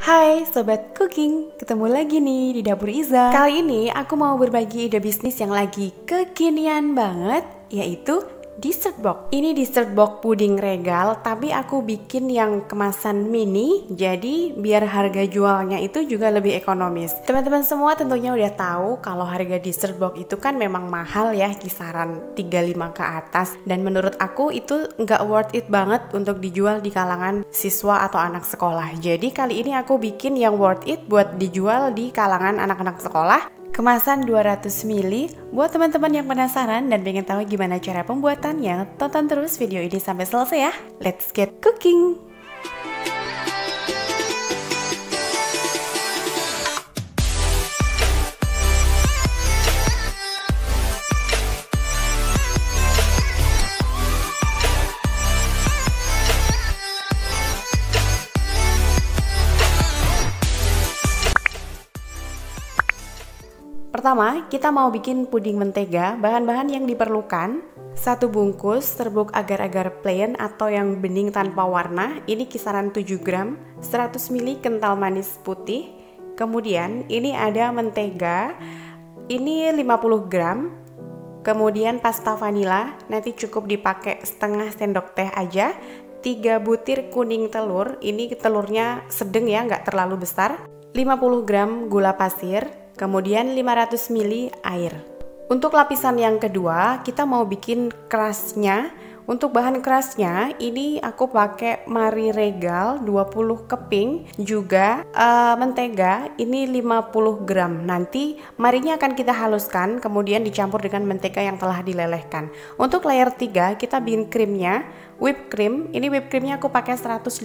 Hai Sobat Cooking, ketemu lagi nih di Dapur Iza. Kali ini aku mau berbagi ide bisnis yang lagi kekinian banget, yaitu dessert box. Ini dessert box puding regal, tapi aku bikin yang kemasan mini, jadi biar harga jualnya itu juga lebih ekonomis. Teman-teman semua tentunya udah tahu kalau harga dessert box itu kan memang mahal ya, kisaran 35 ke atas. Dan menurut aku itu nggak worth it banget untuk dijual di kalangan siswa atau anak sekolah. Jadi kali ini aku bikin yang worth it buat dijual di kalangan anak-anak sekolah. Kemasan 200 ml. Buat teman-teman yang penasaran dan pengen tahu gimana cara pembuatannya, tonton terus video ini sampai selesai ya. Let's get cooking! Pertama, kita mau bikin puding mentega. Bahan-bahan yang diperlukan: 1 bungkus serbuk agar-agar plain atau yang bening tanpa warna, ini kisaran 7 gram, 100 ml kental manis putih. Kemudian ini ada mentega, ini 50 gram. Kemudian pasta vanila, nanti cukup dipakai setengah sendok teh aja. 3 butir kuning telur, ini telurnya sedang ya, nggak terlalu besar. 50 gram gula pasir. Kemudian 500 ml air. Untuk lapisan yang kedua, kita mau bikin crustnya. Untuk bahan crustnya, ini aku pakai Marie Regal 20 keping, juga mentega ini 50 gram. Nanti marinya akan kita haluskan, kemudian dicampur dengan mentega yang telah dilelehkan. Untuk layer 3, kita bikin krimnya. Whipped cream, ini whipped creamnya aku pakai 150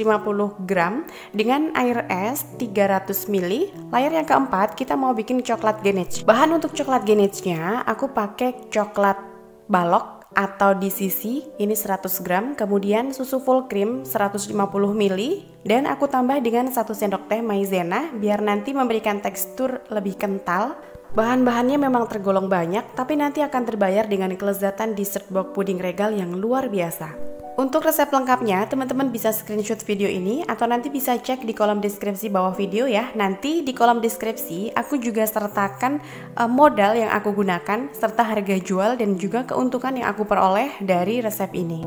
gram dengan air es 300 ml. Layer yang keempat, kita mau bikin coklat ganache. Bahan untuk coklat ganache-nya aku pakai coklat balok atau DCC, ini 100 gram. Kemudian susu full cream 150 ml. Dan aku tambah dengan 1 sendok teh maizena biar nanti memberikan tekstur lebih kental. Bahan-bahannya memang tergolong banyak, tapi nanti akan terbayar dengan kelezatan dessert box puding regal yang luar biasa. Untuk resep lengkapnya, teman-teman bisa screenshot video ini atau nanti bisa cek di kolom deskripsi bawah video ya. Nanti di kolom deskripsi aku juga sertakan modal yang aku gunakan, serta harga jual dan juga keuntungan yang aku peroleh dari resep ini.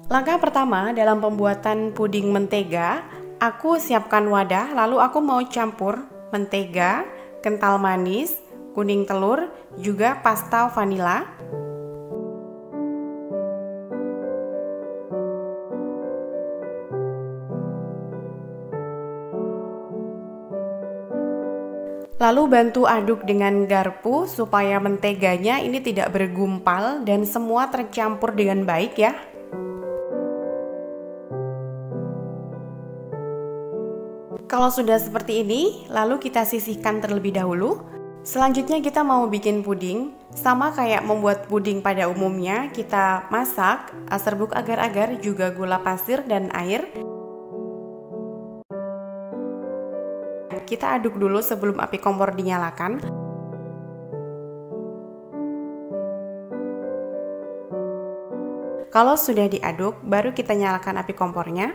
Langkah pertama dalam pembuatan puding mentega, aku siapkan wadah, lalu aku mau campur mentega, kental manis, kuning telur, juga pasta vanila. Lalu bantu aduk dengan garpu supaya menteganya ini tidak bergumpal dan semua tercampur dengan baik ya. Kalau sudah seperti ini, lalu kita sisihkan terlebih dahulu. Selanjutnya kita mau bikin puding. Sama kayak membuat puding pada umumnya, kita masak serbuk agar-agar, juga gula pasir dan air. Kita aduk dulu sebelum api kompor dinyalakan. Kalau sudah diaduk, baru kita nyalakan api kompornya.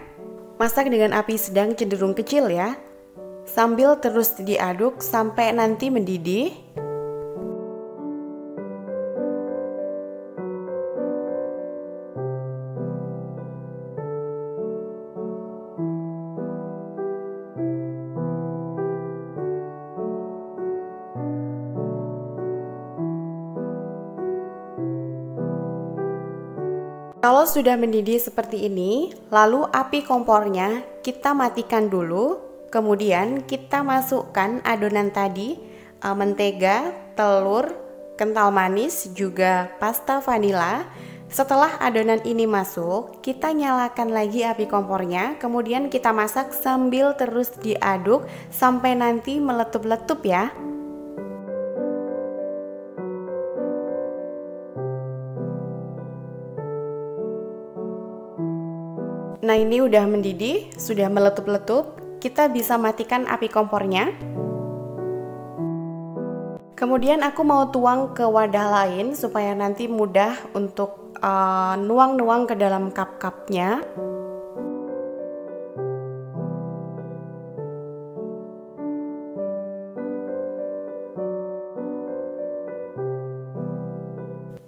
Masak dengan api sedang cenderung kecil ya, sambil terus diaduk sampai nanti mendidih. Kalau sudah mendidih seperti ini, lalu api kompornya kita matikan dulu. Kemudian kita masukkan adonan tadi, mentega, telur, kental manis, juga pasta vanila. Setelah adonan ini masuk, kita nyalakan lagi api kompornya. Kemudian kita masak sambil terus diaduk sampai nanti meletup-letup ya. Nah, ini udah mendidih, sudah meletup-letup. Kita bisa matikan api kompornya. Kemudian aku mau tuang ke wadah lain supaya nanti mudah untuk nuang-nuang ke dalam cup-cupnya.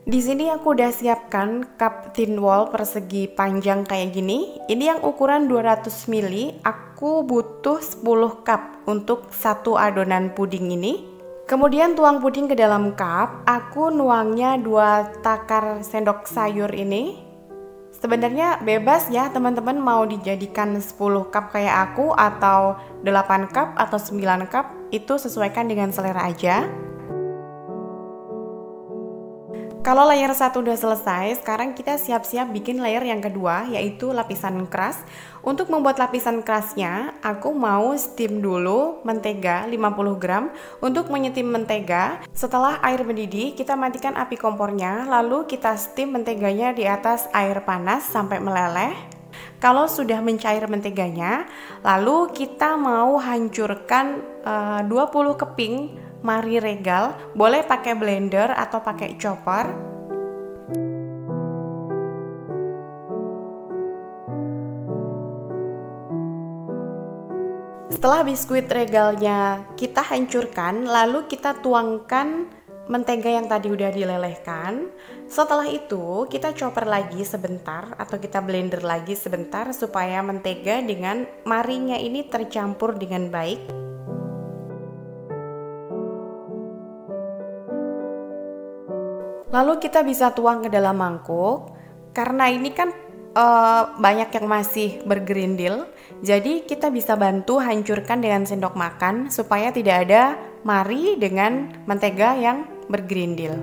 Di sini aku udah siapkan cup thin wall persegi panjang kayak gini. Ini yang ukuran 200 ml. Aku butuh 10 cup untuk satu adonan puding ini. Kemudian tuang puding ke dalam cup. Aku nuangnya 2 takar sendok sayur ini. Sebenarnya bebas ya teman-teman, mau dijadikan 10 cup kayak aku atau 8 cup atau 9 cup, itu sesuaikan dengan selera aja. Kalau layer 1 udah selesai, sekarang kita siap-siap bikin layer yang kedua, yaitu lapisan keras. Untuk membuat lapisan kerasnya, aku mau steam dulu mentega 50 gram. Untuk menyetim mentega, setelah air mendidih, kita matikan api kompornya, lalu kita steam menteganya di atas air panas sampai meleleh. Kalau sudah mencair menteganya, lalu kita mau hancurkan 20 keping Marie Regal, boleh pakai blender atau pakai chopper. Setelah biskuit regalnya kita hancurkan, lalu kita tuangkan mentega yang tadi udah dilelehkan. Setelah itu kita chopper lagi sebentar atau kita blender lagi sebentar supaya mentega dengan marinya ini tercampur dengan baik. Lalu kita bisa tuang ke dalam mangkuk. Karena ini kan banyak yang masih bergerindil, jadi kita bisa bantu hancurkan dengan sendok makan supaya tidak ada mari dengan mentega yang bergerindil.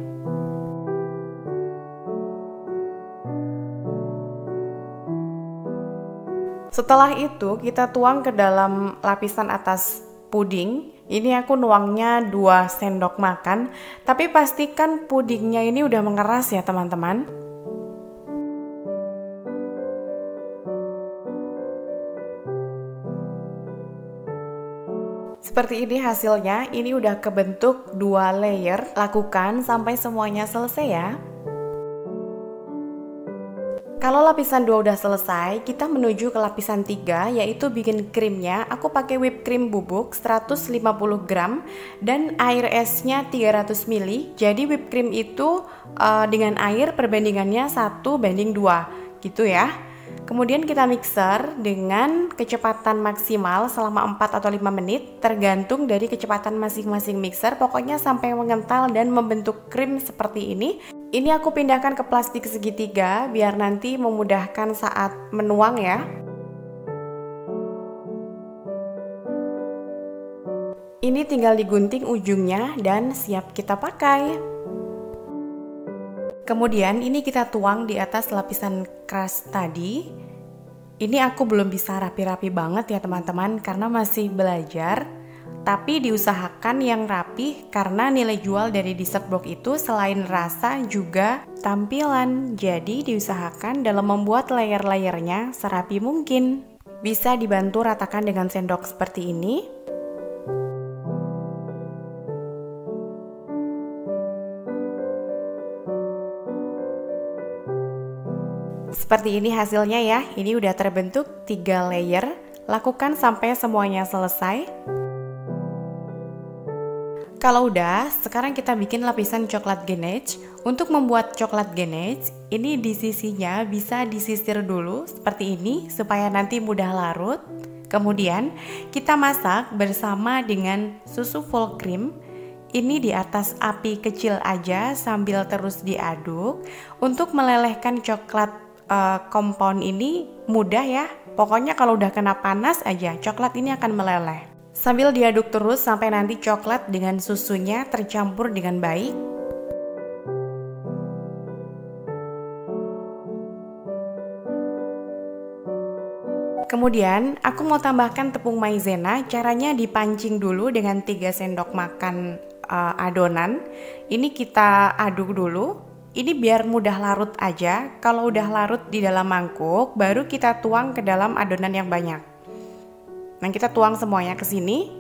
Setelah itu kita tuang ke dalam lapisan atas puding. Ini aku nuangnya 2 sendok makan, tapi pastikan pudingnya ini udah mengeras ya teman-teman. Seperti ini hasilnya, ini udah kebentuk 2 layer. Lakukan sampai semuanya selesai ya. Kalau lapisan 2 udah selesai, kita menuju ke lapisan 3, yaitu bikin krimnya. Aku pakai whipped cream bubuk 150 gram dan air esnya 300 ml. Jadi whipped cream itu dengan air perbandingannya 1:2 gitu ya. Kemudian kita mixer dengan kecepatan maksimal selama 4 atau 5 menit, tergantung dari kecepatan masing-masing mixer. Pokoknya sampai mengental dan membentuk krim seperti ini. Ini aku pindahkan ke plastik segitiga biar nanti memudahkan saat menuang ya. Ini tinggal digunting ujungnya dan siap kita pakai. Kemudian ini kita tuang di atas lapisan keras tadi. Ini aku belum bisa rapi-rapi banget ya teman-teman karena masih belajar. Tapi diusahakan yang rapi karena nilai jual dari dessert block itu selain rasa juga tampilan. Jadi diusahakan dalam membuat layer-layernya serapi mungkin. Bisa dibantu ratakan dengan sendok seperti ini. Seperti ini hasilnya ya. Ini udah terbentuk 3 layer. Lakukan sampai semuanya selesai. Kalau udah, sekarang kita bikin lapisan coklat ganache. Untuk membuat coklat ganache, ini di sisinya bisa disisir dulu seperti ini supaya nanti mudah larut. Kemudian kita masak bersama dengan susu full cream. Ini di atas api kecil aja sambil terus diaduk. Untuk melelehkan coklat compound ini mudah ya. Pokoknya kalau udah kena panas aja, coklat ini akan meleleh. Sambil diaduk terus sampai nanti coklat dengan susunya tercampur dengan baik. Kemudian aku mau tambahkan tepung maizena. Caranya dipancing dulu dengan 3 sendok makan adonan. Ini kita aduk dulu. Ini biar mudah larut aja. Kalau udah larut di dalam mangkuk, baru kita tuang ke dalam adonan yang banyak. Nah, kita tuang semuanya ke sini.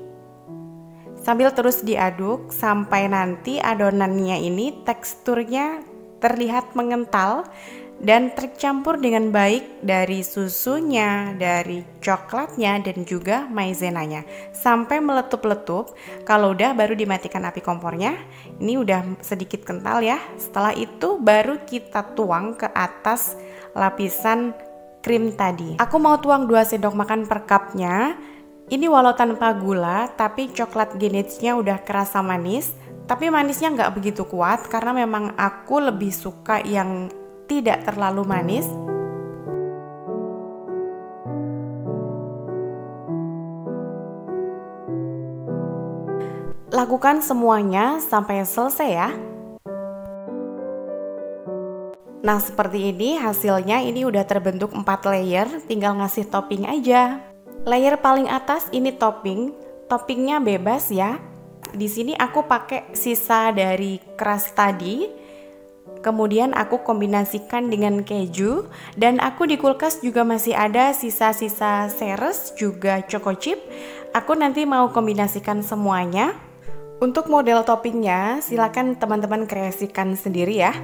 Sambil terus diaduk sampai nanti adonannya ini teksturnya terlihat mengental dan tercampur dengan baik dari susunya, dari coklatnya, dan juga maizenanya sampai meletup-letup. Kalau udah baru dimatikan api kompornya. Ini udah sedikit kental ya. Setelah itu baru kita tuang ke atas lapisan krim tadi. Aku mau tuang 2 sendok makan per cupnya. Ini walau tanpa gula, tapi coklat Gainage-nya udah kerasa manis. Tapi manisnya nggak begitu kuat karena memang aku lebih suka yang tidak terlalu manis. Lakukan semuanya sampai selesai ya. Nah, seperti ini hasilnya. Ini udah terbentuk 4 layer, tinggal ngasih topping aja. Layer paling atas ini topping. Toppingnya bebas ya. Di sini aku pakai sisa dari crust tadi. Kemudian aku kombinasikan dengan keju, dan aku di kulkas juga masih ada sisa-sisa Ceres juga choco chip. Aku nanti mau kombinasikan semuanya. Untuk model toppingnya silakan teman-teman kreasikan sendiri ya.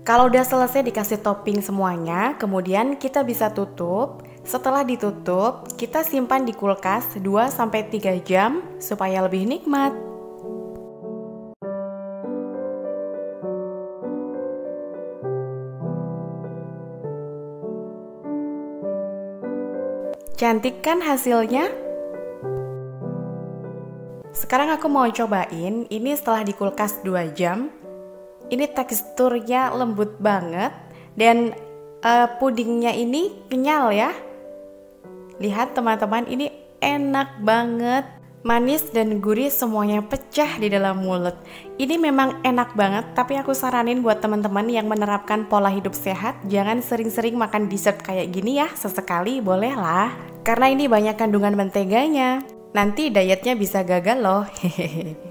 Kalau udah selesai dikasih topping semuanya, kemudian kita bisa tutup. Setelah ditutup, kita simpan di kulkas 2-3 jam supaya lebih nikmat. Cantik kan hasilnya? Sekarang aku mau cobain, ini setelah di kulkas 2 jam. Ini teksturnya lembut banget dan pudingnya ini kenyal ya. Lihat teman-teman, ini enak banget. Manis dan gurih semuanya pecah di dalam mulut. Ini memang enak banget, tapi aku saranin buat teman-teman yang menerapkan pola hidup sehat, jangan sering-sering makan dessert kayak gini ya. Sesekali boleh lah, karena ini banyak kandungan menteganya. Nanti dietnya bisa gagal loh.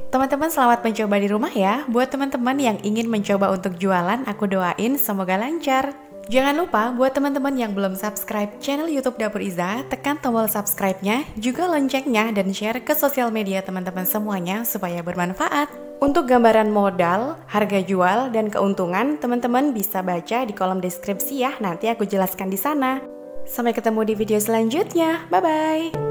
Teman-teman selamat mencoba di rumah ya. Buat teman-teman yang ingin mencoba untuk jualan, aku doain semoga lancar. Jangan lupa buat teman-teman yang belum subscribe channel YouTube Dapur Iza, tekan tombol subscribe-nya, juga loncengnya, dan share ke sosial media teman-teman semuanya supaya bermanfaat. Untuk gambaran modal, harga jual, dan keuntungan, teman-teman bisa baca di kolom deskripsi ya. Nanti aku jelaskan di sana. Sampai ketemu di video selanjutnya. Bye-bye.